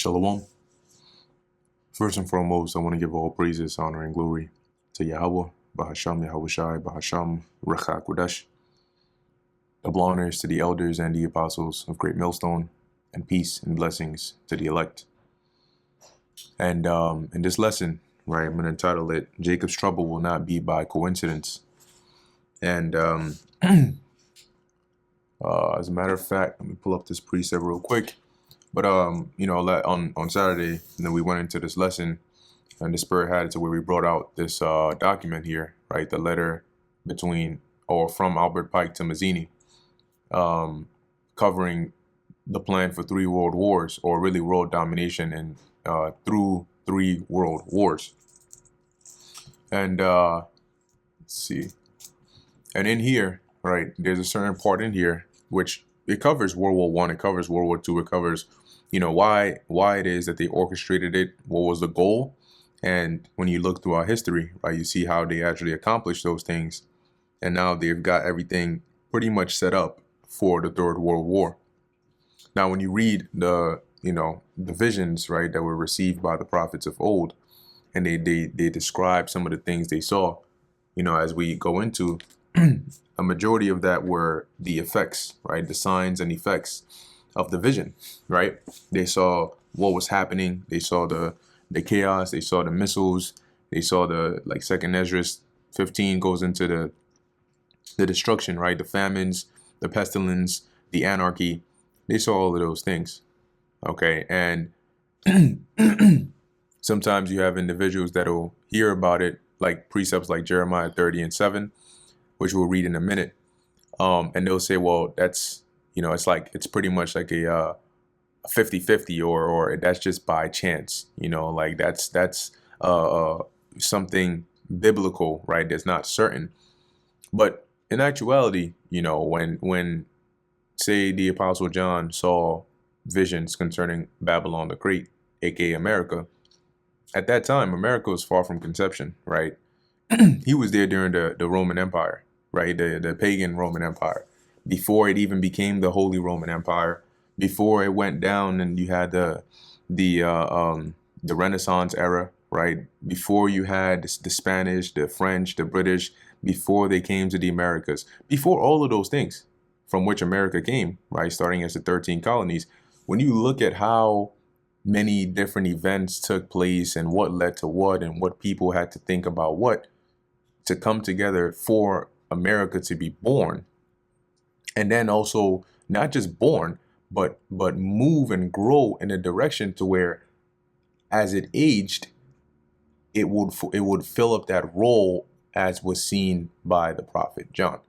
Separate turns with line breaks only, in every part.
Shalom. First and foremost, I want to give all praises, honor, and glory to Yahweh, Bahasham Yahushai, Bahasham Recha Kodesh. Double honors to the elders and the apostles of Great Millstone, and peace and blessings to the elect. And in this lesson, right, I'm going to entitle it, Jacob's Trouble Will Not Be by Coincidence. And as a matter of fact, let me pull up this precept real quick. But, on Saturday, we went into this lesson, and the Spirit had it to where we brought out this document here, right? The letter from Albert Pike to Mazzini, covering the plan for 3 world wars, or really world domination and through 3 world wars. And let's see. And in here, right, there's a certain part in here which it covers World War One, it covers World War Two, it covers, why it is that they orchestrated it, what was the goal. And when you look through our history, right, you see how they actually accomplished those things. And now they've got everything pretty much set up for the Third World War. Now, when you read the visions, right, that were received by the prophets of old, and they describe some of the things they saw, as we go into, a majority of that were the effects, right, the signs and effects of the vision, right? They saw what was happening. They saw the chaos. They saw the missiles. They saw the, like, Second Ezra 15 goes into the destruction, right? The famines, the pestilence, the anarchy. They saw all of those things. Okay. And sometimes you have individuals that will hear about it, like precepts like Jeremiah 30:7, which we'll read in a minute. And they'll say, well, that's, it's pretty much like a 50-50 or that's just by chance, like that's something biblical, right? That's not certain. But in actuality, when say the Apostle John saw visions concerning Babylon the Great, aka America, at that time, America was far from conception, right? He was there during the Roman Empire, right? The pagan Roman Empire, before it even became the Holy Roman Empire, before it went down and you had the Renaissance era, right? Before you had the Spanish, the French, the British, before they came to the Americas, before all of those things from which America came, right? Starting as the 13 colonies. When you look at how many different events took place and what led to what and what people had to think about what to come together for America to be born, and then also not just born, but move and grow in a direction to where, as it aged, it would fill up that role as was seen by the prophet John,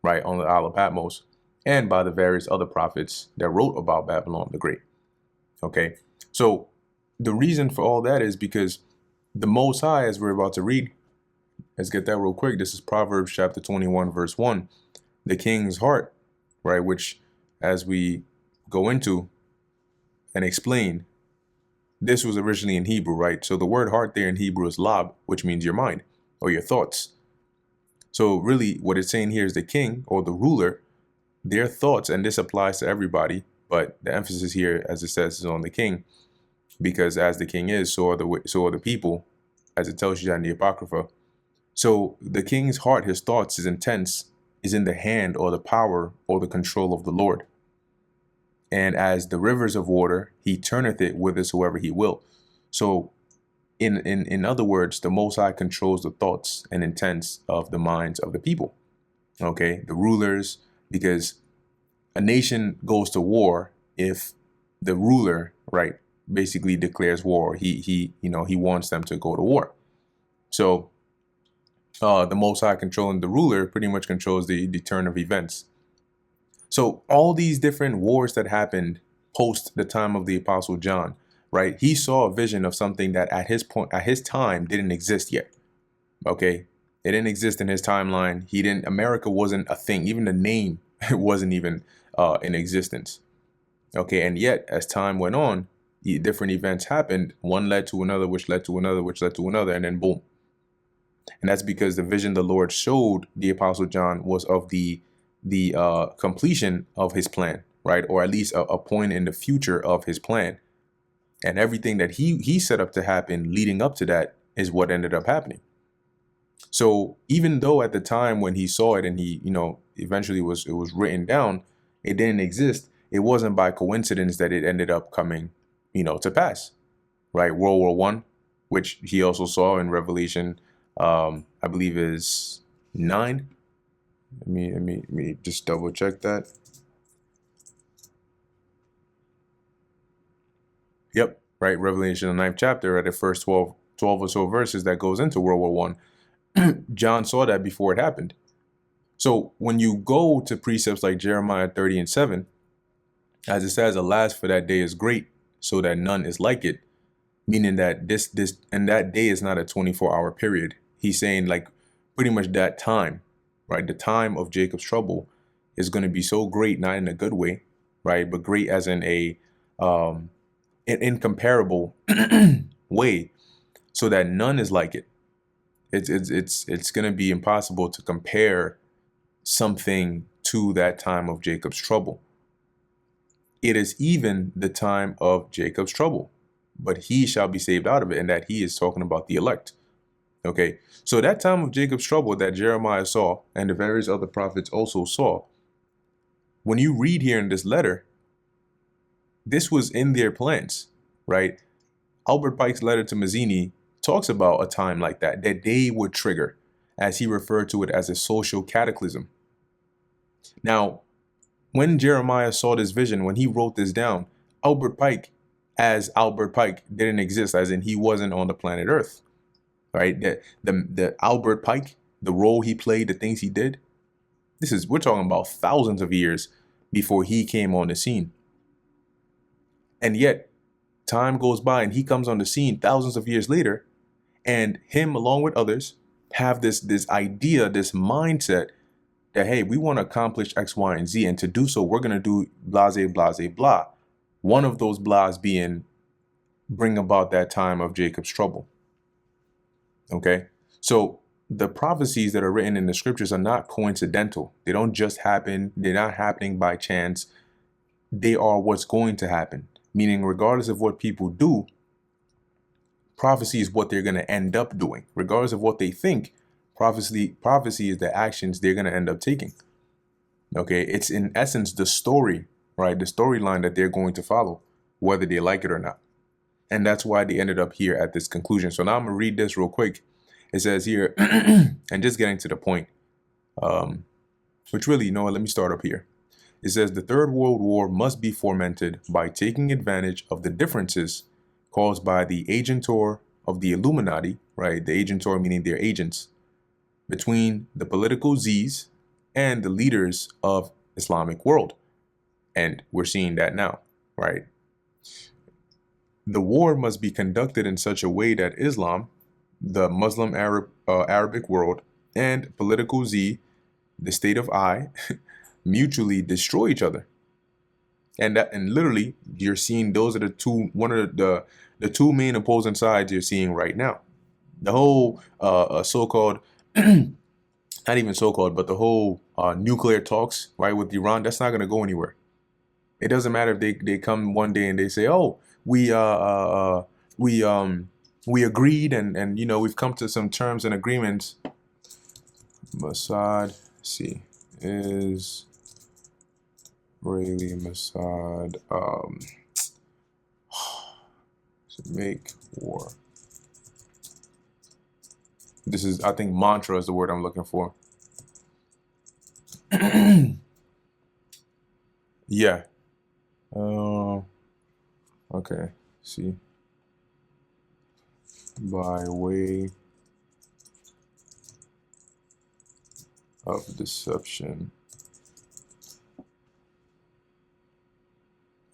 right, on the Isle of Patmos, and by the various other prophets that wrote about Babylon the Great. Okay, so the reason for all that is because the Most High, as we're about to read, let's get that real quick. This is Proverbs chapter 21, verse 1. The king's heart, right, which as we go into and explain, this was originally in Hebrew, right? So the word heart there in Hebrew is lab, which means your mind or your thoughts. So really what it's saying here is the king or the ruler, their thoughts, and this applies to everybody, but the emphasis here, as it says, is on the king, because as the king is, so are the people, as it tells you in the Apocrypha. So the king's heart, his thoughts, his intents, is in the hand or the power or the control of the Lord. And as the rivers of water, he turneth it whithersoever he will. So in other words, the Most High controls the thoughts and intents of the minds of the people. Okay, the rulers, because a nation goes to war if the ruler, right, basically declares war. He wants them to go to war. So the Most High controlling the ruler pretty much controls the turn of events. So all these different wars that happened post the time of the Apostle John, right? He saw a vision of something that at his time didn't exist yet. Okay, it didn't exist in his timeline. America wasn't a thing. Even the name wasn't even in existence. Okay, and yet as time went on, different events happened. One led to another, which led to another, which led to another, and then boom. And that's because the vision the Lord showed the Apostle John was of the completion of his plan, right? Or at least a point in the future of his plan. And everything that he set up to happen leading up to that is what ended up happening. So even though at the time when he saw it and he, eventually it was written down, it didn't exist. It wasn't by coincidence that it ended up coming, to pass, right? World War One, which he also saw in Revelation, I believe is 9. Let me just double check that. Yep, right. Revelation, the 9th chapter, at the first 12 or so verses that goes into World War One. John saw that before it happened. So when you go to precepts like Jeremiah 30:7, as it says, alas, for that day is great, so that none is like it, meaning that this and that day is not a 24-hour period. He's saying like pretty much that time, right? The time of Jacob's trouble is going to be so great, not in a good way, right? But great as in an incomparable way, so that none is like it. It's going to be impossible to compare something to that time of Jacob's trouble. It is even the time of Jacob's trouble, but he shall be saved out of it, and that he is talking about the elect. Okay, so that time of Jacob's trouble that Jeremiah saw and the various other prophets also saw, when you read here in this letter, this was in their plans, right? Albert Pike's letter to Mazzini talks about a time like that they would trigger, as he referred to it as a social cataclysm. Now, when Jeremiah saw this vision, when he wrote this down, Albert Pike, as Albert Pike, didn't exist, as in he wasn't on the planet Earth, right? The Albert Pike, the role he played, the things he did, we're talking about thousands of years before he came on the scene. And yet, time goes by and he comes on the scene thousands of years later, and him, along with others, have this idea, this mindset that, hey, we want to accomplish X, Y, and Z. And to do so, we're going to do blase, blase, blah. One of those blahs being bring about that time of Jacob's trouble. Okay? So the prophecies that are written in the scriptures are not coincidental. They don't just happen. They're not happening by chance. They are what's going to happen. Meaning, regardless of what people do, prophecy is what they're going to end up doing. Regardless of what they think, prophecy is the actions they're going to end up taking. Okay, it's in essence the story, right? The storyline that they're going to follow, whether they like it or not. And that's why they ended up here at this conclusion. So now I'm going to read this real quick. It says here, and just getting to the point, which really, let me start up here. It says the Third World War must be fomented by taking advantage of the differences caused by the agentur of the Illuminati, right? The agentur meaning their agents, between the political Z's and the leaders of Islamic world. And we're seeing that now, right? The war must be conducted in such a way that Islam, the Muslim Arabic world, and political Z, the state of I, mutually destroy each other. And literally, you're seeing those are the two main opposing sides you're seeing right now. The whole so-called, not even so-called, but the whole nuclear talks, right, with Iran, that's not going to go anywhere. It doesn't matter if they come one day and they say, oh, we agreed and we've come to some terms and agreements. Mossad, see, is Israeli Mossad to make war. This is, I think, mantra is the word I'm looking for. Yeah. Okay. See. By way of deception.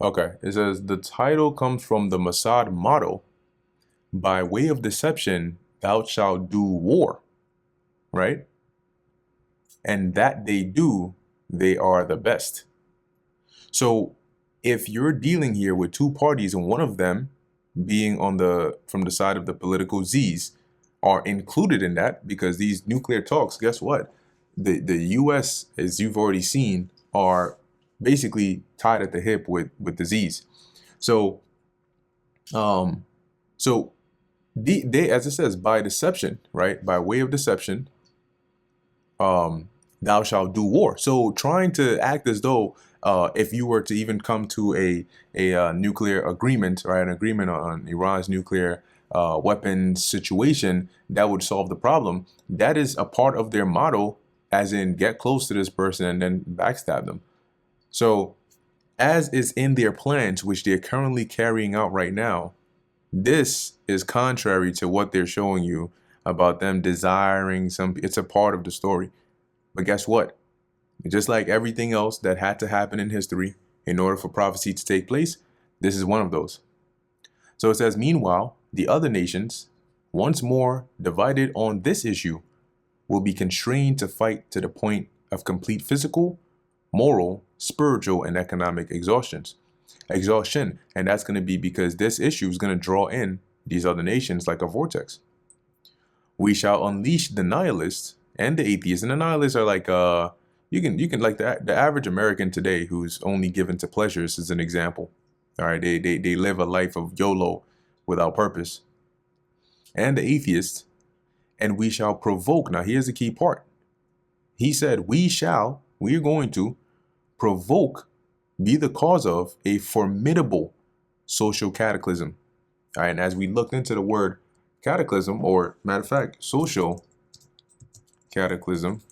Okay. It says the title comes from the Mossad motto, by way of deception, thou shalt do war. Right? And that they do, they are the best. So if you're dealing here with two parties and one of them being from the side of the political Z's are included in that, because these nuclear talks, guess what? The US, as you've already seen, are basically tied at the hip with the Z's. So So they, as it says, by deception, right? By way of deception, thou shalt do war. So trying to act as though if you were to even come to a nuclear agreement, right, an agreement on Iran's nuclear weapons situation, that would solve the problem. That is a part of their motto, as in get close to this person and then backstab them. So as is in their plans, which they're currently carrying out right now, this is contrary to what they're showing you about them desiring some. It's a part of the story. But guess what? Just like everything else that had to happen in history in order for prophecy to take place, this is one of those. So it says, meanwhile, the other nations, once more divided on this issue, will be constrained to fight to the point of complete physical, moral, spiritual, and economic exhaustion. And that's going to be because this issue is going to draw in these other nations like a vortex. We shall unleash the nihilists and the atheists. And the nihilists are like you can like the average American today who's only given to pleasures is an example. All right, they live a life of YOLO without purpose. And the atheists, and we shall provoke. Now here's the key part. He said, we're going to provoke, be the cause of a formidable social cataclysm. All right, and as we looked into the word cataclysm, or matter of fact, social cataclysm,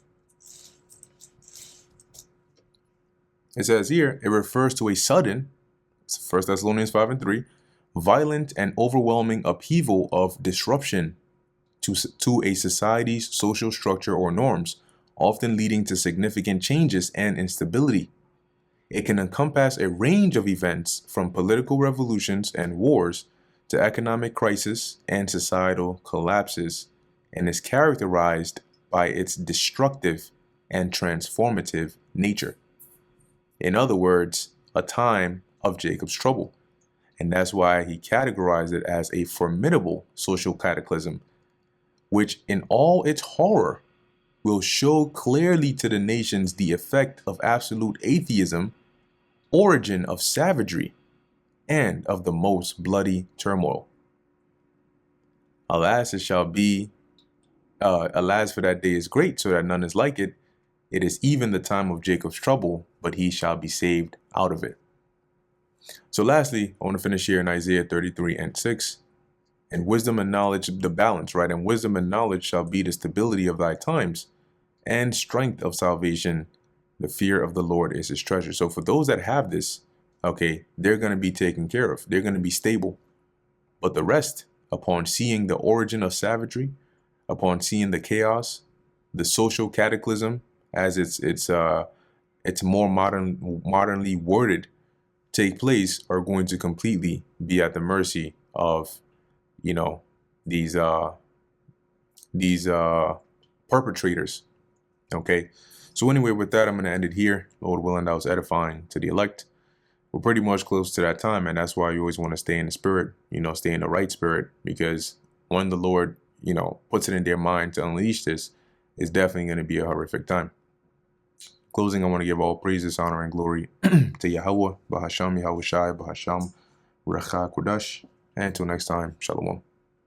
it says here, it refers to a sudden, 1 Thessalonians 5:3, violent and overwhelming upheaval of disruption to a society's social structure or norms, often leading to significant changes and instability. It can encompass a range of events from political revolutions and wars to economic crisis and societal collapses, and is characterized by its destructive and transformative nature. In other words, a time of Jacob's trouble. And that's why he categorized it as a formidable social cataclysm, which in all its horror will show clearly to the nations the effect of absolute atheism, origin of savagery, and of the most bloody turmoil. Alas, it shall be, alas, for that day is great, so that none is like it. It is even the time of Jacob's trouble, but he shall be saved out of it. So lastly, I want to finish here in Isaiah 33:6. And wisdom and knowledge, the balance, right? And wisdom and knowledge shall be the stability of thy times, and strength of salvation. The fear of the Lord is his treasure. So for those that have this, okay, they're going to be taken care of. They're going to be stable. But the rest, upon seeing the origin of savagery, upon seeing the chaos, the social cataclysm, as it's more modernly worded, take place, are going to completely be at the mercy of, you know, these perpetrators. Okay. So anyway, with that, I'm going to end it here. Lord willing, that was edifying to the elect. We're pretty much close to that time, and that's why you always want to stay in the spirit, stay in the right spirit, because when the Lord, puts it in their mind to unleash this, it's definitely going to be a horrific time. Closing, I want to give all praises, honor, and glory to Yahweh, Bahasham, Yahweh Shai, Bahasham, Recha Kudash, and until next time, Shalom.